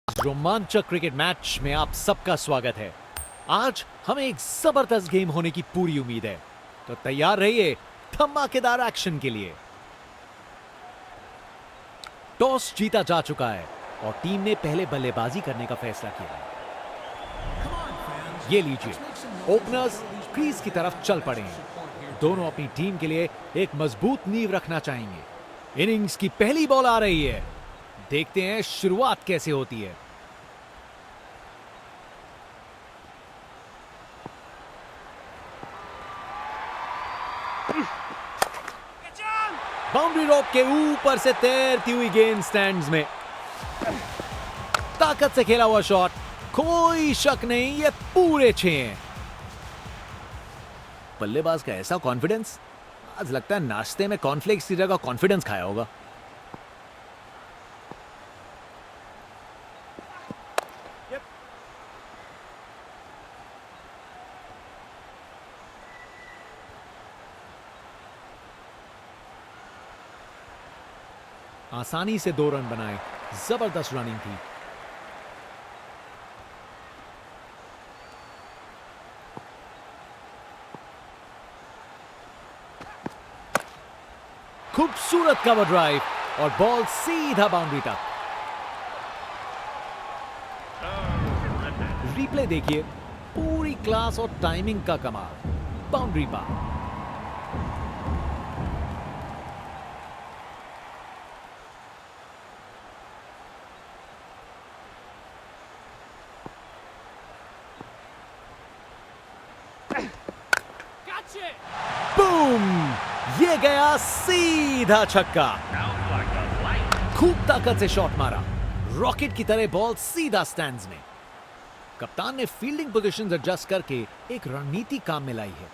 रोमांचक cricket match में आप सबका स्वागत है। आज हमें एक जबरदस्त गेम होने की पूरी उम्मीद है, तो तैयार रहिए धमाकेदार एक्शन के लिए। टॉस जीता जा चुका है और टीम ने पहले बल्लेबाजी करने का फैसला किया है। ये लीजिए, ओपनर्स क्रीज की तरफ चल पड़े हैं। दोनों अपनी टीम के लिए एक मजबूत नींव रखना चाहेंगे। इनिंग्स की पहली बॉल आ रही है, देखते हैं शुरुआत कैसे होती है। बाउंड्री रोप के ऊपर से तैरती हुई गेंद स्टैंड्स में। ताकत से खेला हुआ शॉट, कोई शक नहीं ये पूरे 6 हैं। बल्लेबाज का ऐसा कॉन्फिडेंस, आज लगता है नाश्ते में कॉर्नफ्लेक्स की जगह कॉन्फिडेंस खाया होगा। आसानी से 2 रन बनाए, जबरदस्त रनिंग थी। खूबसूरत कवर ड्राइव और बॉल सीधा बाउंड्री तक। रिप्ले देखिए, पूरी क्लास और टाइमिंग का कमाल। बाउंड्री पार। बूम! ये गया सीधा छक्का। खूब ताकत से शॉट मारा, रॉकेट की तरह बॉल सीधा स्टैंड्स में। कप्तान ने फील्डिंग पोजीशंस एडजस्ट करके एक रणनीति काम में लाई है।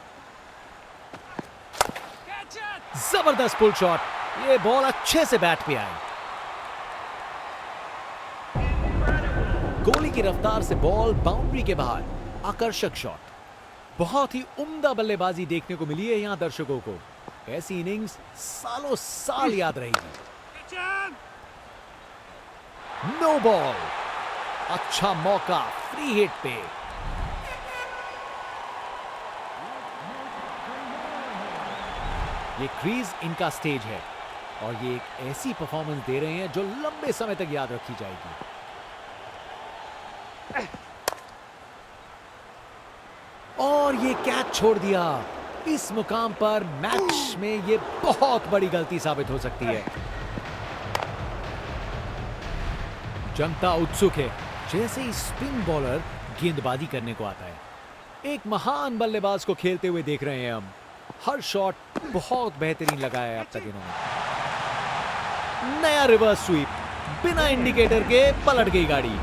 जबरदस्त पुल शॉट, ये बॉल अच्छे से बैट पे आई। गोली की रफ्तार से बॉल बाउंड्री के बाहर, आकर्षक शॉट। बहुत ही उम्दा बल्लेबाजी देखने को मिली है यहां दर्शकों को। ऐसी इनिंग्स सालों साल याद रहेगी। नो बॉल, अच्छा मौका फ्री हिट पे। ये क्रीज इनका स्टेज है और ये एक ऐसी परफॉर्मेंस दे रहे हैं जो लंबे समय तक याद रखी जाएगी। और ये कैच छोड़ दिया। इस मुकाम पर मैच में ये बहुत बड़ी गलती साबित हो सकती है। जनता उत्सुक है, जैसे ही स्पिन बॉलर गेंदबाजी करने को आता है। एक महान बल्लेबाज को खेलते हुए देख रहे हैं हम। हर शॉट बहुत बेहतरीन लगा है अब तक इन्होंने। नया रिवर्स स्वीप, बिना इंडिकेटर के पलट गई गाड़ी।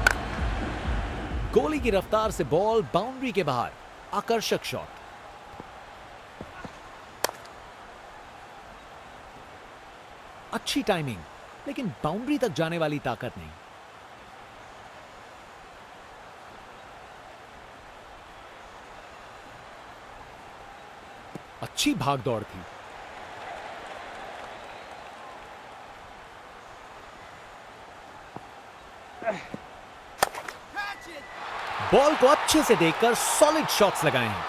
गोली की रफ्तार से बॉल बाउंड्री के बाहर, आकर्षक शॉट। अच्छी टाइमिंग, लेकिन बाउंड्री तक जाने वाली ताकत नहीं। अच्छी भागदौड़ थी। बॉल को अच्छे से देखकर सॉलिड शॉट्स लगाए हैं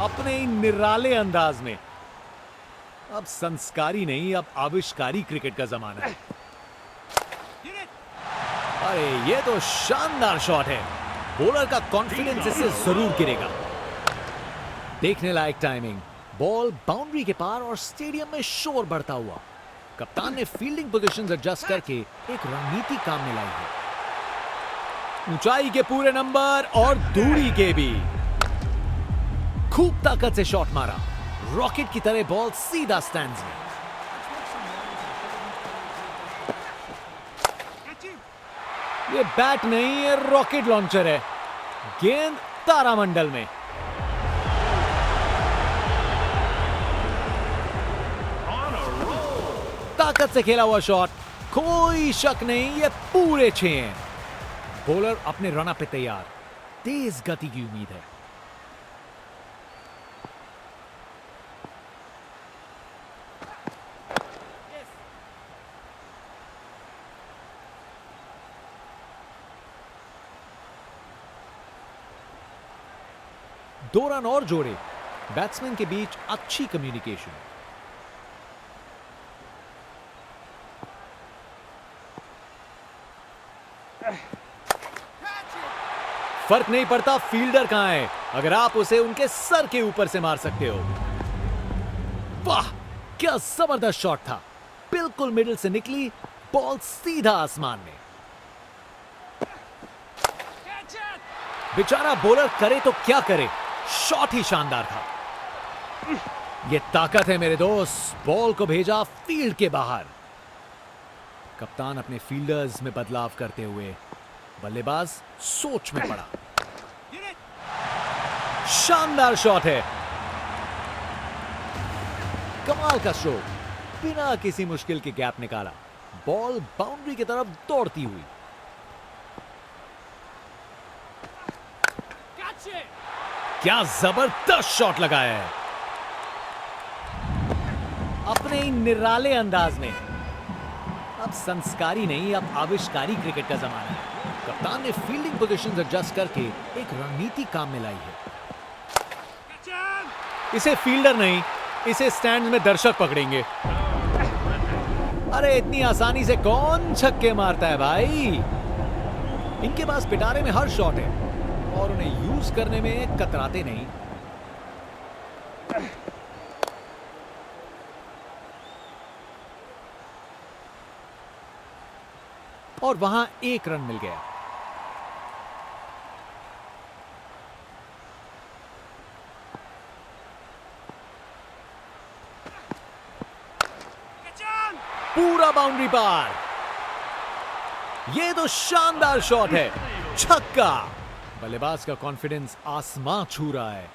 अपने ही निराले अंदाज में। अब संस्कारी नहीं, अब आविष्कारी क्रिकेट का जमाना है। अरे ये तो शानदार शॉट है। बॉलर का कॉन्फिडेंस इससे जरूर गिरेगा। देखने लायक टाइमिंग, बॉल बाउंड्री के पार और स्टेडियम में शोर बढ़ता हुआ। कप्तान ने फील्डिंग पोजीशंस एडजस्ट करके एक रणनीति काम में लाई है। ऊंचाई के पूरे नंबर और दूरी के भी। खूब ताकत से शॉट मारा, रॉकेट की तरह बॉल सीधा स्टैंड्स में। ये बैट नहीं, ये रॉकेट लॉन्चर है। गेंद तारामंडल में। ताकत से खेला हुआ शॉट, कोई शक नहीं ये पूरे 6 हैं। बॉलर अपने रन पे तैयार, तेज गति की उम्मीद है। 2 रन और जोड़े, बैट्समैन के बीच अच्छी कम्युनिकेशन। फर्क नहीं पड़ता फील्डर कहां है, अगर आप उसे उनके सर के ऊपर से मार सकते हो। वाह, क्या जबरदस्त शॉट था, बिल्कुल मिडिल से निकली, बॉल सीधा आसमान में। बेचारा बॉलर करे तो क्या करे, शॉट ही शानदार था। यह ताकत है मेरे दोस्त, बॉल को भेजा फील्ड के बाहर। कप्तान अपने फील्डर्स में बदलाव करते हुए बल्लेबाज सोच में पड़ा। शानदार शॉट है, कमाल का स्ट्रोक, बिना किसी मुश्किल के गैप निकाला, बॉल बाउंड्री की तरफ दौड़ती हुई। क्या जबरदस्त शॉट लगाया है, अपने ही निराले अंदाज में। अब संस्कारी नहीं, अब आविष्कारी क्रिकेट का जमाना है। कप्तान ने फील्डिंग पोजीशंस एडजस्ट करके एक रणनीति काम में लाई है। इसे फील्डर नहीं, इसे स्टैंड में दर्शक पकड़ेंगे। अरे इतनी आसानी से कौन छक्के मारता है भाई। इनके पास पिटारे में हर शॉट है और उन्हें यूज करने में कतराते नहीं। और वहां 1 रन मिल गया। पूरा बाउंड्री पार, ये तो शानदार शॉट है, छक्का। बल्लेबाज का कॉन्फिडेंस आसमां छू रहा है।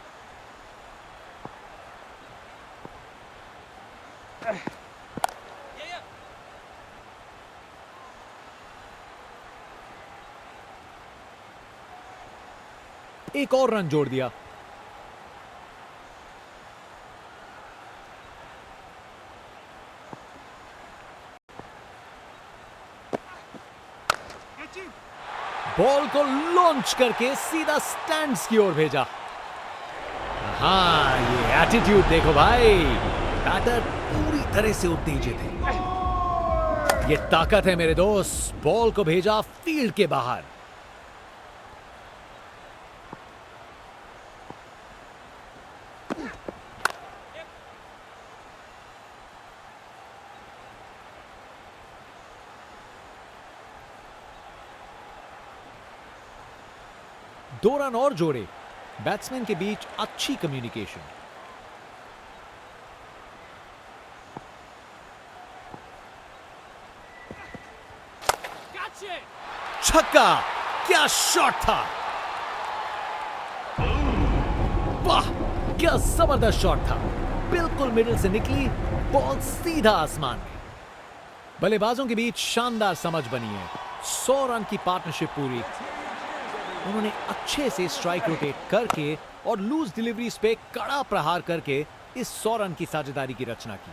एक और रन जोड़ दिया। बॉल को लॉन्च करके सीधा स्टैंड्स की ओर भेजा। हाँ, ये एटीट्यूड देखो भाई, बैटर पूरी तरह से उत्तेजित है। ये ताकत है मेरे दोस्त, बॉल को भेजा फील्ड के बाहर। दो रन और जोड़े, बैट्समैन के बीच अच्छी कम्युनिकेशन। छक्का, क्या शॉट था, वाह क्या जबरदस्त शॉट था, बिल्कुल मिडिल से निकली, बॉल सीधा आसमान में। बल्लेबाजों के बीच शानदार समझ बनी है। 100 रन की पार्टनरशिप पूरी। उन्होंने अच्छे से स्ट्राइक रोटेट करके और लूज डिलीवरीज पे कड़ा प्रहार करके इस 100 रन की साझेदारी की रचना की।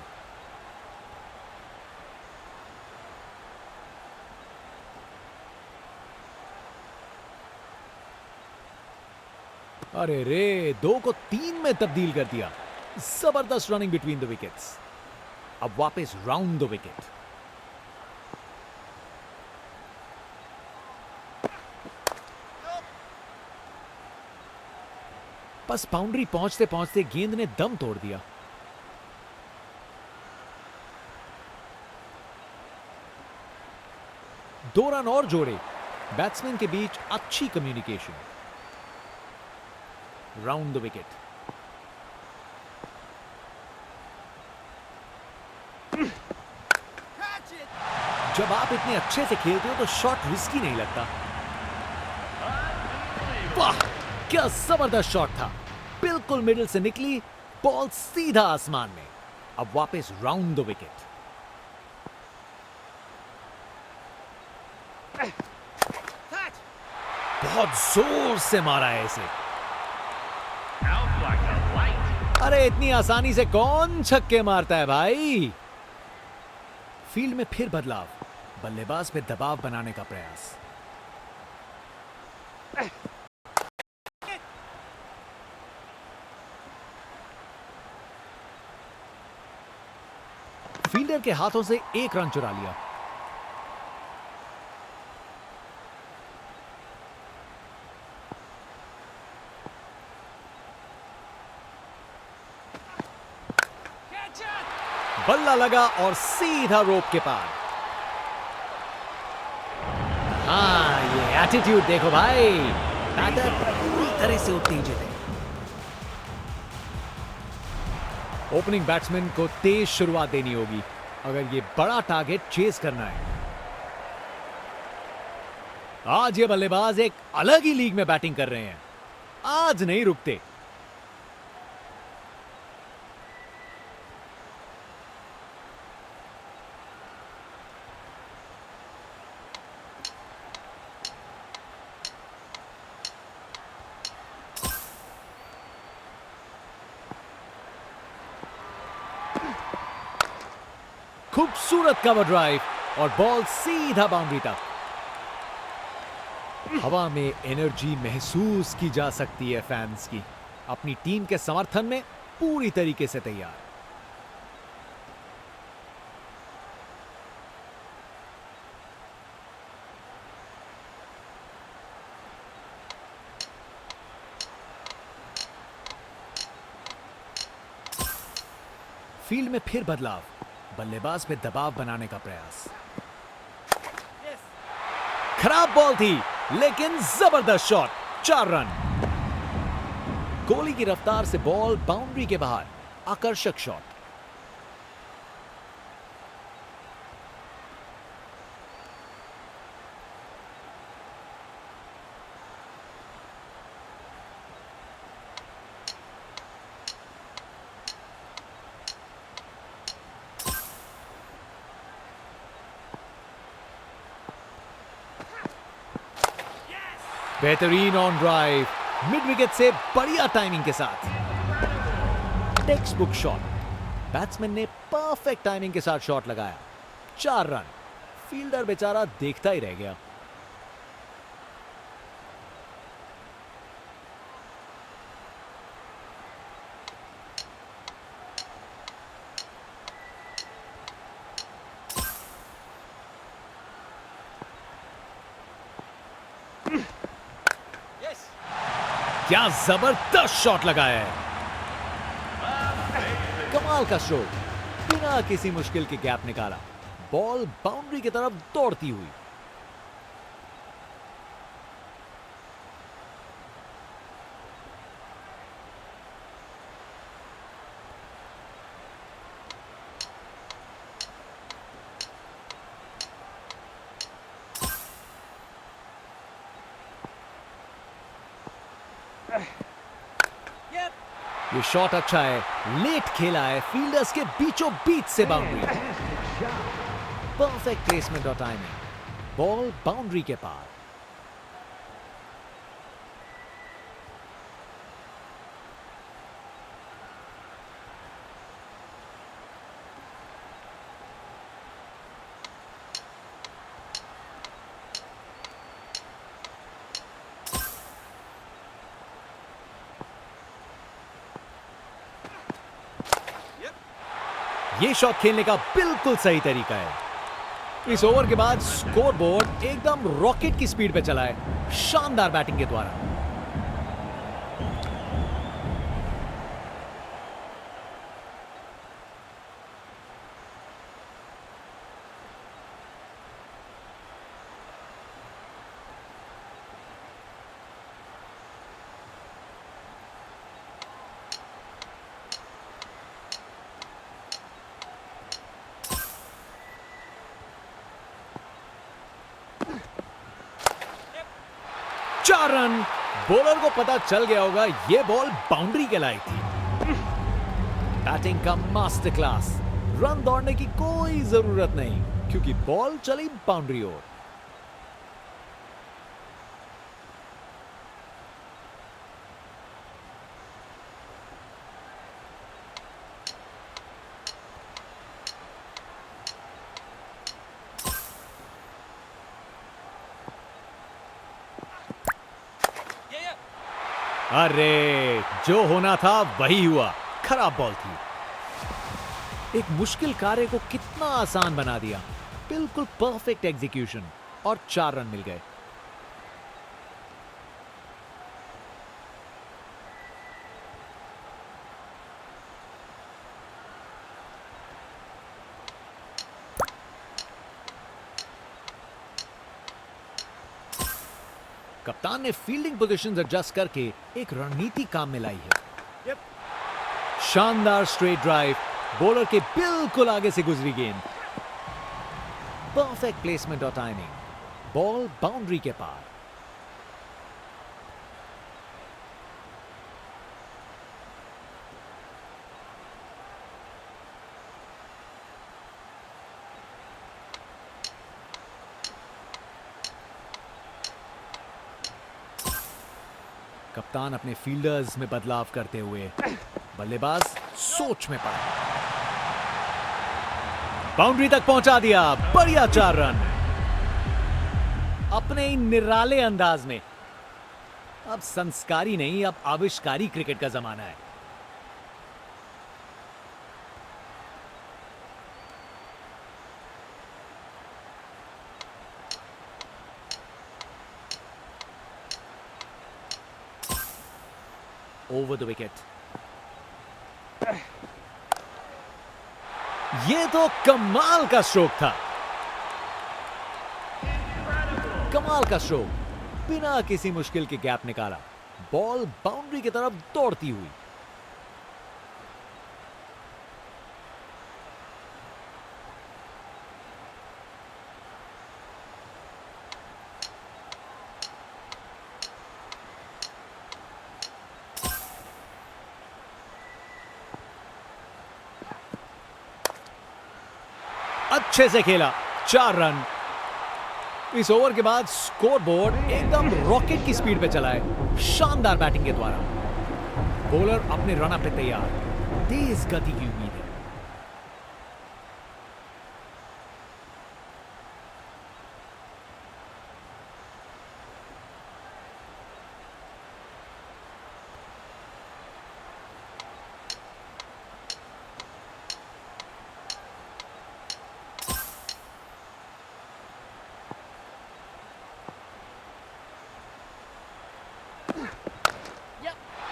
अरे रे, 2 को 3 में तब्दील कर दिया। जबरदस्त रनिंग बिटवीन द विकेट्स। अब वापस राउंड द विकेट। बस बाउंड्री पहुंचते पहुंचते गेंद ने दम तोड़ दिया। दो रन और जोड़े, बैट्समैन के बीच अच्छी कम्युनिकेशन। Round the wicket. जब आप इतने अच्छे से खेलते हो तो शॉट रिस्की नहीं लगता। वाह क्या जबरदस्त शॉट था, बिल्कुल मिडिल से निकली, बॉल सीधा आसमान में। अब वापस राउंड द विकेट। बहुत जोर से मारा है इसे। अरे इतनी आसानी से कौन छक्के मारता है भाई। फील्ड में फिर बदलाव, बल्लेबाज पे दबाव बनाने का प्रयास। फील्डर के हाथों से एक रन चुरा लिया। बल्ला लगा और सीधा रोप के पार। हाँ, ये एटीट्यूड देखो भाई, बैटर पूरी तरह से उत्तेजित है। ओपनिंग बैट्समैन को तेज शुरुआत देनी होगी अगर ये बड़ा टारगेट चेस करना है। आज ये बल्लेबाज एक अलग ही लीग में बैटिंग कर रहे हैं, आज नहीं रुकते। खूबसूरत कवर ड्राइव और बॉल सीधा बाउंड्री तक। हवा में एनर्जी महसूस की जा सकती है फैंस की, अपनी टीम के समर्थन में पूरी तरीके से तैयार। फील्ड में फिर बदलाव, बल्लेबाज पे दबाव बनाने का प्रयास। खराब बॉल थी लेकिन जबरदस्त शॉट, 4 रन। कोहली की रफ्तार से बॉल बाउंड्री के बाहर, आकर्षक शॉट। बेहतरीन ऑन ड्राइव, मिड विकेट से बढ़िया टाइमिंग के साथ। टेक्स्ट बुक शॉट, बैट्समैन ने परफेक्ट टाइमिंग के साथ शॉट लगाया, 4 रन। फील्डर बेचारा देखता ही रह गया। क्या जबरदस्त शॉट लगाया है, कमाल का स्ट्रोक, बिना किसी मुश्किल के गैप निकाला, बॉल बाउंड्री की तरफ दौड़ती हुई। ये शॉट अच्छा है, लेट खेला है, फील्डर्स के बीचों बीच से बाउंड्री। परफेक्ट प्लेसमेंट और टाइमिंग, बॉल बाउंड्री के पार। ये शॉट खेलने का बिल्कुल सही तरीका है। इस ओवर के बाद स्कोर बोर्ड एकदम रॉकेट की स्पीड पे चला है, शानदार बैटिंग के द्वारा। चार रन। बॉलर को पता चल गया होगा यह बॉल बाउंड्री के लायक थी। बैटिंग का मास्टर क्लास, रन दौड़ने की कोई जरूरत नहीं क्योंकि बॉल चली बाउंड्री ओर। अरे जो होना था वही हुआ, खराब बॉल थी। एक मुश्किल कार्य को कितना आसान बना दिया। बिल्कुल परफेक्ट एग्जीक्यूशन और 4 रन मिल गए। कप्तान ने फील्डिंग पोजीशंस एडजस्ट करके एक रणनीति काम में लाई है। शानदार स्ट्रेट ड्राइव, बॉलर के बिल्कुल आगे से गुजरी गेंद। परफेक्ट प्लेसमेंट और टाइमिंग, बॉल बाउंड्री के पार। कप्तान अपने फील्डर्स में बदलाव करते हुए बल्लेबाज सोच में पड़ा। बाउंड्री तक पहुंचा दिया, बढ़िया 4 रन। अपने ही निराले अंदाज में। अब संस्कारी नहीं, अब आविष्कारी क्रिकेट का जमाना है। Over the wicket. ये तो कमाल का स्ट्रोक था। कमाल का स्ट्रोक, बिना किसी मुश्किल के गैप निकाला, बॉल बाउंड्री की तरफ दौड़ती हुई। अच्छे से खेला, 4 रन। इस ओवर के बाद स्कोरबोर्ड एकदम रॉकेट की स्पीड पे चला है, शानदार बैटिंग के द्वारा। बॉलर अपने रनअप पे तैयार, तेज गति की उम्मीद है।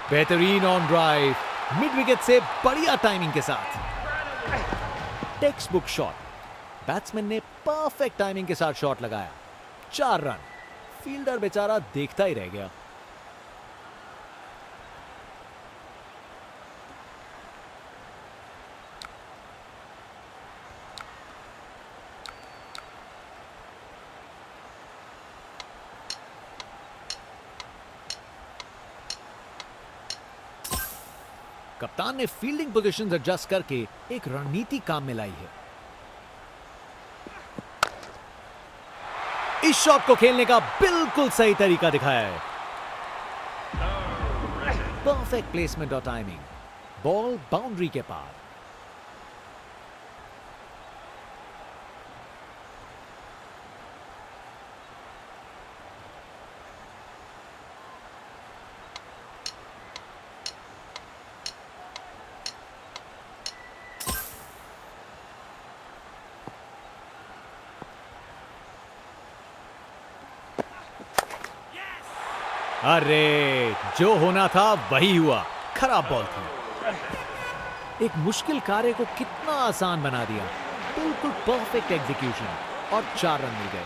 बेहतरीन ऑन ड्राइव, मिड विकेट से बढ़िया टाइमिंग के साथ। टेक्स्ट बुक शॉट, बैट्समैन ने परफेक्ट टाइमिंग के साथ शॉट लगाया, 4 रन। फील्डर बेचारा देखता ही रह गया। कप्तान ने फील्डिंग पोजीशंस एडजस्ट करके एक रणनीति काम में लाई है। इस शॉट को खेलने का बिल्कुल सही तरीका दिखाया है। परफेक्ट प्लेसमेंट और टाइमिंग, बॉल बाउंड्री के पार। अरे, जो होना था वही हुआ, खराब बॉल थी। एक मुश्किल कार्य को कितना आसान बना दिया। बिल्कुल परफेक्ट एग्जीक्यूशन और 4 रन मिल गए।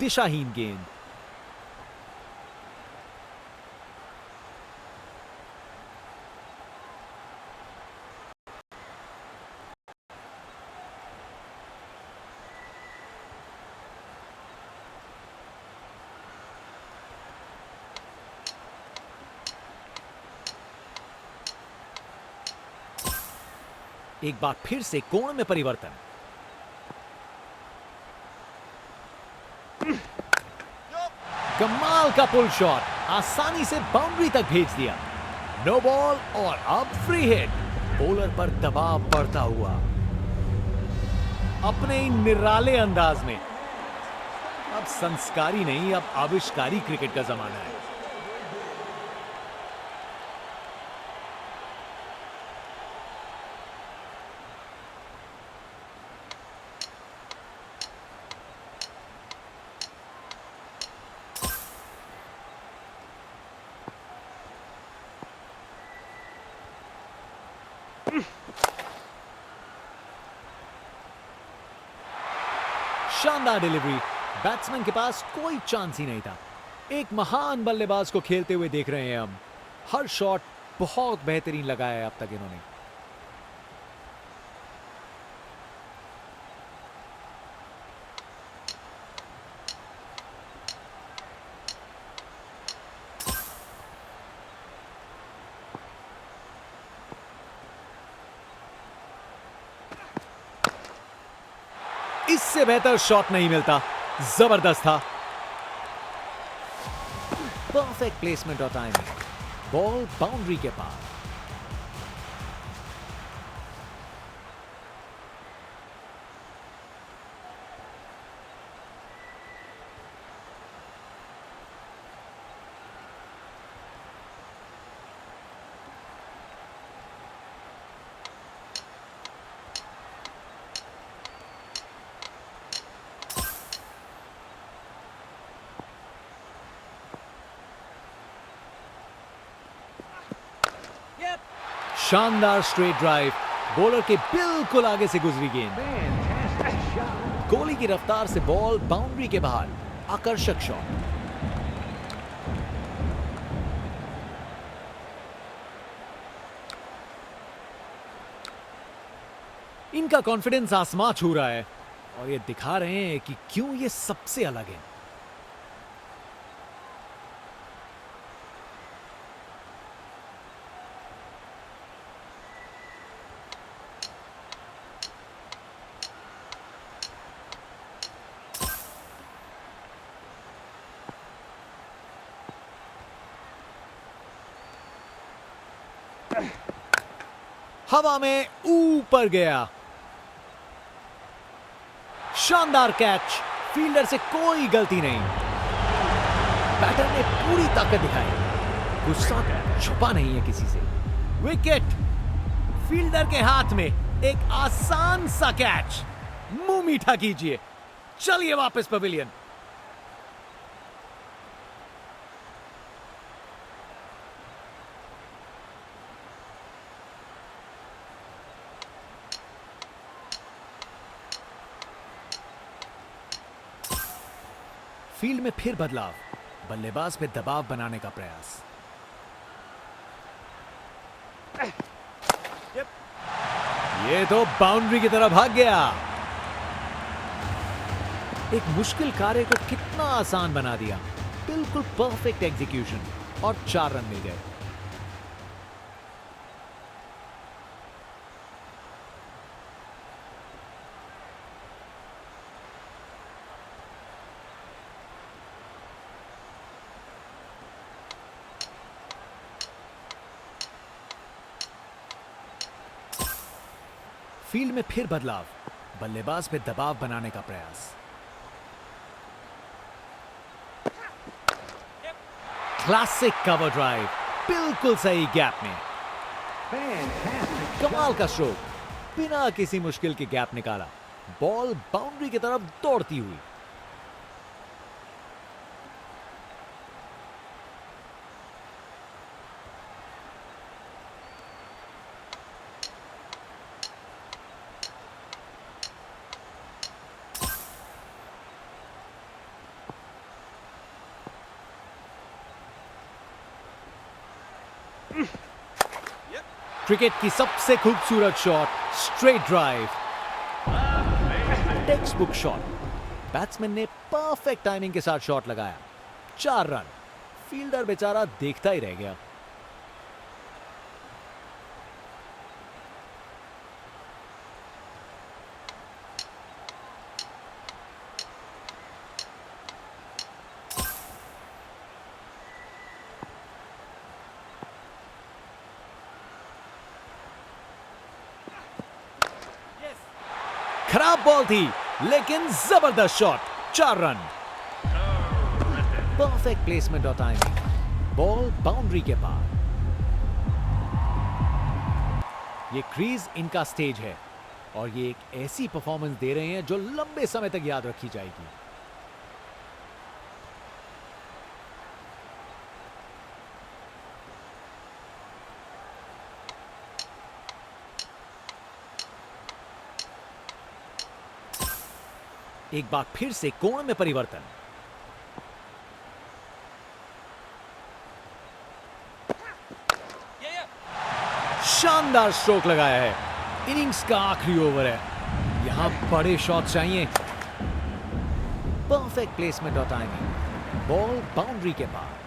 दिशाहीन गेंद। एक बार फिर से कोण में परिवर्तन। कमाल का पुल शॉट, आसानी से बाउंड्री तक भेज दिया। नो बॉल और अब फ्री हिट। बॉलर पर दबाव बढ़ता हुआ अपने ही निराले अंदाज में। अब संस्कारी नहीं, अब आविष्कारी क्रिकेट का जमाना है। शानदार डिलीवरी। बैट्समैन के पास कोई चांस ही नहीं था। एक महान बल्लेबाज को खेलते हुए देख रहे हैं हम। हर शॉट बहुत बेहतरीन लगाया है अब तक इन्होंने। इससे बेहतर शॉट नहीं मिलता। जबरदस्त था। परफेक्ट प्लेसमेंट और टाइमिंग। बॉल बाउंड्री के पार। शानदार स्ट्रेट ड्राइव। बॉलर के बिल्कुल आगे से गुजरी गेंद। गोली की रफ्तार से बॉल बाउंड्री के बाहर। आकर्षक शॉट। इनका कॉन्फिडेंस आसमां छू रहा है और ये दिखा रहे हैं कि क्यों ये सबसे अलग है। हवा में ऊपर गया। शानदार कैच। फील्डर से कोई गलती नहीं। बैटर ने पूरी ताकत दिखाई। गुस्सा छुपा नहीं है किसी से। विकेट। फील्डर के हाथ में एक आसान सा कैच। मुंह मीठा कीजिए। चलिए वापस पवेलियन। फील्ड में फिर बदलाव। बल्लेबाज पे दबाव बनाने का प्रयास। ये तो बाउंड्री की तरफ भाग गया। एक मुश्किल कार्य को कितना आसान बना दिया। बिल्कुल परफेक्ट एग्जीक्यूशन और 4 रन मिल गए। फील्ड में फिर बदलाव। बल्लेबाज पे दबाव बनाने का प्रयास। Classic cover drive. बिल्कुल सही गैप में। कमाल का स्ट्रोक। बिना किसी मुश्किल के गैप निकाला। बॉल बाउंड्री की तरफ दौड़ती हुई। क्रिकेट की सबसे खूबसूरत shot. Straight drive. Text book shot. Batsman ने परफेक्ट टाइमिंग के साथ शॉट लगाया। 4 रन। फील्डर बेचारा देखता ही रह गया। खराब बॉल थी लेकिन जबरदस्त शॉट, 4 रन। परफेक्ट प्लेसमेंट और टाइमिंग, बॉल बाउंड्री के पार। ये क्रीज इनका स्टेज है और ये एक ऐसी परफॉर्मेंस दे रहे हैं जो लंबे समय तक याद रखी जाएगी। एक बार फिर से कोण में परिवर्तन। शानदार स्ट्रोक लगाया है। इनिंग्स का आखिरी ओवर है, यहां बड़े शॉट चाहिए। परफेक्ट प्लेसमेंट और टाइमिंग, बॉल बाउंड्री के पार।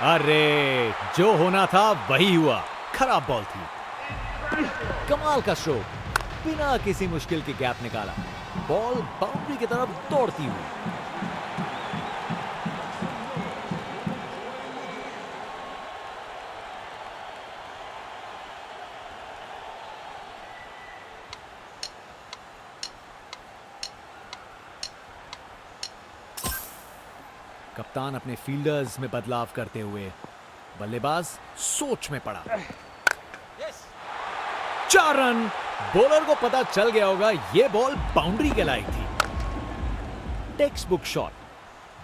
अरे जो होना था वही हुआ, खराब बॉल थी। कमाल का स्ट्रोक, बिना किसी मुश्किल के गैप निकाला, बॉल बाउंड्री की तरफ दौड़ती हुई। कप्तान अपने फील्डर्स में बदलाव करते हुए बल्लेबाज सोच में पड़ा। 4 रन। बॉलर को पता चल गया होगा यह बॉल बाउंड्री के लायक थी। टेक्स्ट बुक शॉट,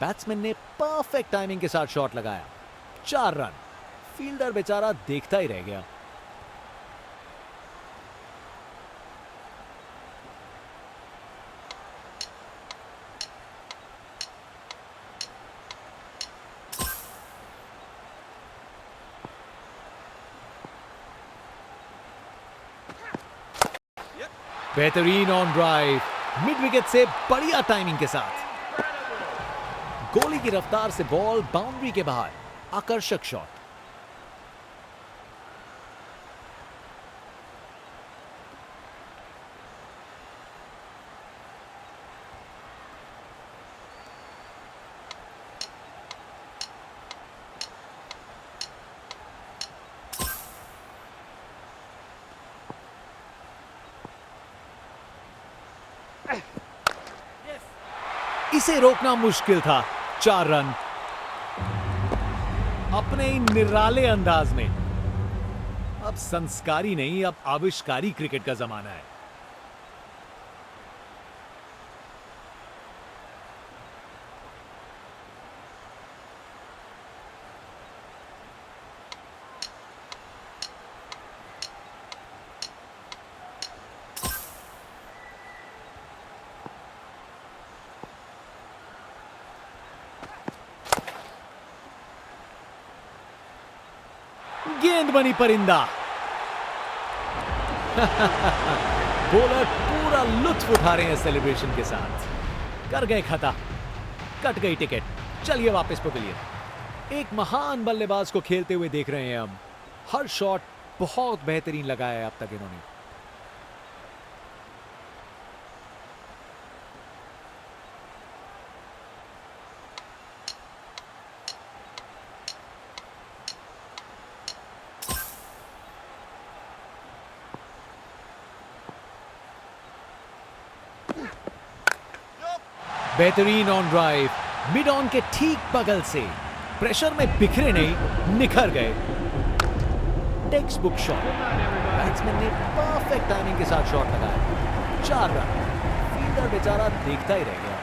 बैट्समैन ने परफेक्ट टाइमिंग के साथ शॉट लगाया, 4 रन। फील्डर बेचारा देखता ही रह गया। बेहतरीन ऑन ड्राइव, मिड विकेट से बढ़िया टाइमिंग के साथ। गोली की रफ्तार से बॉल बाउंड्री के बाहर, आकर्षक शॉट। इसे रोकना मुश्किल था, 4 रन। अपने ही निराले अंदाज में। अब संस्कारी नहीं, अब आविष्कारी क्रिकेट का जमाना है। गेंद बनी परिंदा। बॉलर पूरा लुत्फ उठा रहे हैं सेलिब्रेशन के साथ। कर गए खता, कट गई टिकट, चलिए वापस पवेलियन। एक महान बल्लेबाज को खेलते हुए देख रहे हैं हम। हर शॉट बहुत बेहतरीन लगाया है अब तक इन्होंने। बेहतरीन ऑन ड्राइव, मिड ऑन के ठीक बगल से। प्रेशर में बिखरे नहीं, निखर गए। टेक्स्ट बुक शॉट, बैट्समैन ने परफेक्ट टाइमिंग के साथ शॉट लगाया, 4 रन। फील्डर बेचारा देखता ही रह गया।